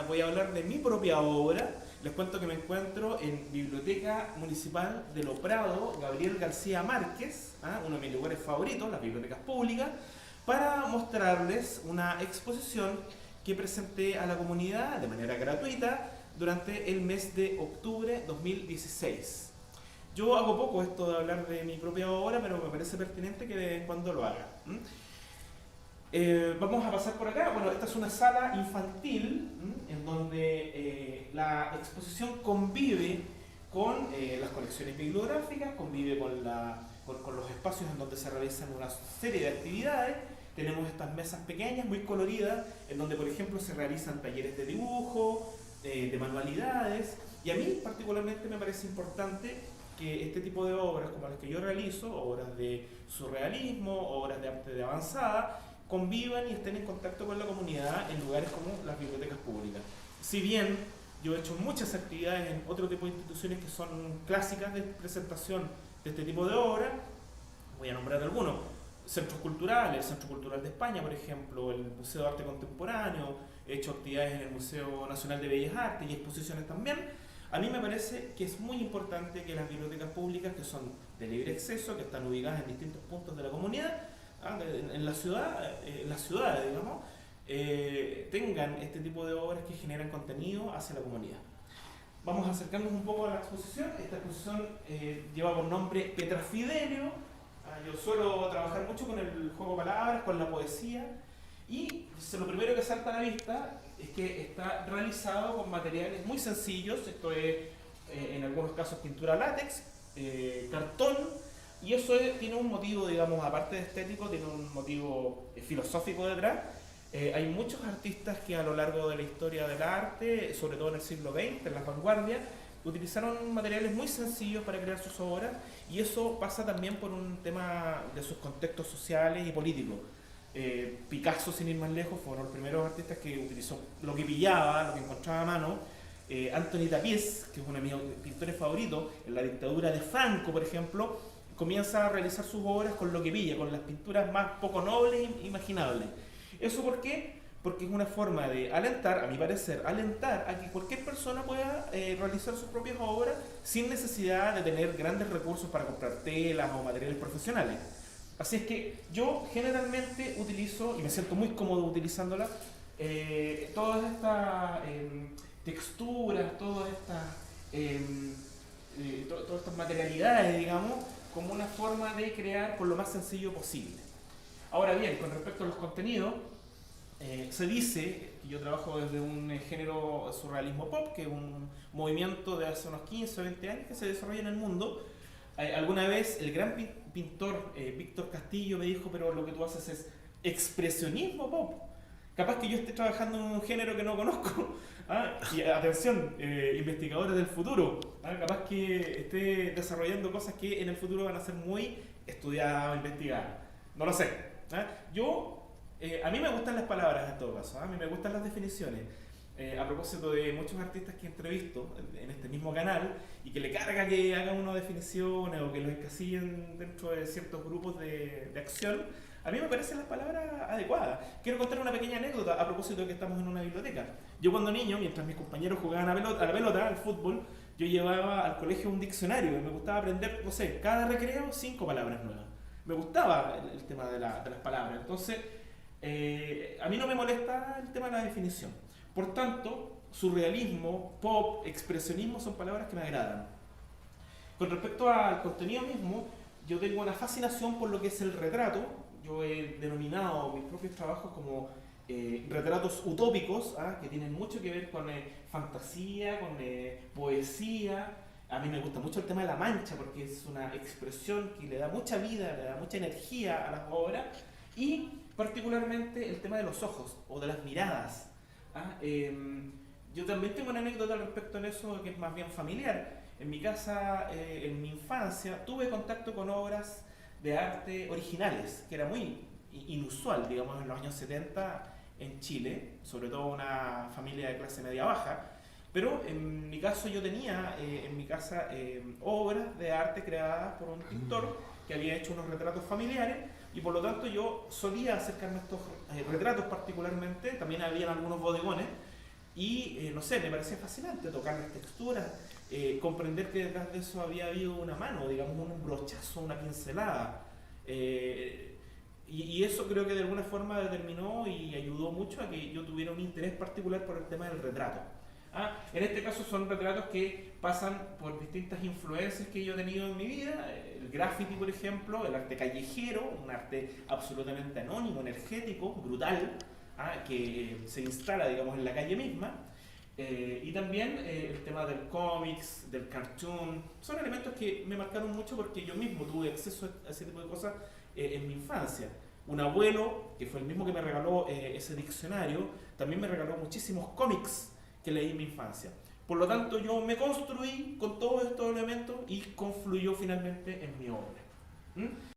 voy a hablar de mi propia obra. Les cuento que me encuentro en Biblioteca Municipal de Lo Prado, Gabriel García Márquez, uno de mis lugares favoritos, las bibliotecas públicas, para mostrarles una exposición que presenté a la comunidad de manera gratuita durante el mes de octubre 2016. Yo hago poco esto de hablar de mi propia obra, pero me parece pertinente que de vez en cuando lo haga. Vamos a pasar por acá. Bueno, esta es una sala infantil en donde la exposición convive con las colecciones bibliográficas, convive con los espacios en donde se realizan una serie de actividades. Tenemos estas mesas pequeñas, muy coloridas, en donde, por ejemplo, se realizan talleres de dibujo, de manualidades, y a mí particularmente me parece importante que este tipo de obras como las que yo realizo, obras de surrealismo, obras de arte de avanzada, convivan y estén en contacto con la comunidad en lugares como las bibliotecas públicas. Si bien yo he hecho muchas actividades en otro tipo de instituciones que son clásicas de presentación de este tipo de obras, voy a nombrar algunos. Centros culturales, el Centro Cultural de España, por ejemplo, el Museo de Arte Contemporáneo, he hecho actividades en el Museo Nacional de Bellas Artes y exposiciones también. A mí me parece que es muy importante que las bibliotecas públicas, que son de libre acceso, que están ubicadas en distintos puntos de la comunidad, en las ciudades, digamos, tengan este tipo de obras que generan contenido hacia la comunidad. Vamos a acercarnos un poco a la exposición. Esta exposición lleva por nombre Petrafidelio. Yo suelo trabajar mucho con el juego de palabras, con la poesía, y lo primero que salta a la vista es que está realizado con materiales muy sencillos. Esto es en algunos casos pintura látex, cartón, y eso tiene un motivo, digamos, aparte de estético, tiene un motivo filosófico detrás. Hay muchos artistas que a lo largo de la historia del arte, sobre todo en el siglo XX, en las vanguardias, utilizaron materiales muy sencillos para crear sus obras, y eso pasa también por un tema de sus contextos sociales y políticos. Picasso, sin ir más lejos, fueron los primeros artistas que utilizó lo que pillaba, lo que encontraba a mano. Anthony Tapies, que es uno de mis pintores favoritos, en la dictadura de Franco, por ejemplo, comienza a realizar sus obras con lo que pilla, con las pinturas más poco nobles e imaginables. ¿Eso por qué? Porque es una forma de alentar, a mi parecer, alentar a que cualquier persona pueda realizar sus propias obras sin necesidad de tener grandes recursos para comprar telas o materiales profesionales. Así es que yo generalmente utilizo, y me siento muy cómodo utilizándola, todas estas texturas, todas estas materialidades, digamos, como una forma de crear con lo más sencillo posible. Ahora bien, con respecto a los contenidos, se dice que yo trabajo desde un género surrealismo pop, que es un movimiento de hace unos 15 o 20 años que se desarrolla en el mundo. Alguna vez el gran pintor Víctor Castillo me dijo, pero lo que tú haces es expresionismo pop. Capaz que yo esté trabajando en un género que no conozco. Y atención, investigadores del futuro, capaz que esté desarrollando cosas que en el futuro van a ser muy estudiadas o investigadas. No lo sé. A mí me gustan las palabras en todo caso, a mí me gustan las definiciones. A propósito de muchos artistas que entrevisto en este mismo canal y que le carga que hagan unas definiciones o que los encasillen dentro de ciertos grupos de acción, a mí me parecen las palabras adecuadas. Quiero contar una pequeña anécdota a propósito de que estamos en una biblioteca. Yo cuando niño, mientras mis compañeros jugaban a la pelota, al fútbol, yo llevaba al colegio un diccionario y me gustaba aprender, no sé, cada recreo 5 palabras nuevas. Me gustaba el tema de las palabras. Entonces, a mí no me molesta el tema de la definición. Por tanto, surrealismo, pop, expresionismo son palabras que me agradan. Con respecto al contenido mismo, yo tengo una fascinación por lo que es el retrato. Yo he denominado mis propios trabajos como retratos utópicos, que tienen mucho que ver con fantasía, con poesía. A mí me gusta mucho el tema de la mancha porque es una expresión que le da mucha vida, le da mucha energía a las obras, y particularmente el tema de los ojos o de las miradas. Yo también tengo una anécdota al respecto en eso que es más bien familiar. En mi casa, en mi infancia, tuve contacto con obras de arte originales, que era muy inusual, digamos, en los años 70 en Chile, sobre todo una familia de clase media baja. Pero en mi caso yo tenía en mi casa obras de arte creadas por un pintor que había hecho unos retratos familiares, y por lo tanto yo solía acercarme a estos retratos particularmente. También había algunos bodegones, y no sé, me parecía fascinante tocar las texturas, comprender que detrás de eso había habido una mano, digamos un brochazo, una pincelada. Y eso creo que de alguna forma determinó y ayudó mucho a que yo tuviera un interés particular por el tema del retrato. En este caso son retratos que pasan por distintas influencias que yo he tenido en mi vida, el graffiti por ejemplo, el arte callejero, un arte absolutamente anónimo, energético, brutal, que se instala digamos en la calle misma, y también el tema del cómics, del cartoon, son elementos que me marcaron mucho porque yo mismo tuve acceso a ese tipo de cosas en mi infancia. Un abuelo, que fue el mismo que me regaló ese diccionario, también me regaló muchísimos cómics que leí en mi infancia. Por lo tanto, yo me construí con todos estos elementos y confluyó finalmente en mi obra. ¿Mm?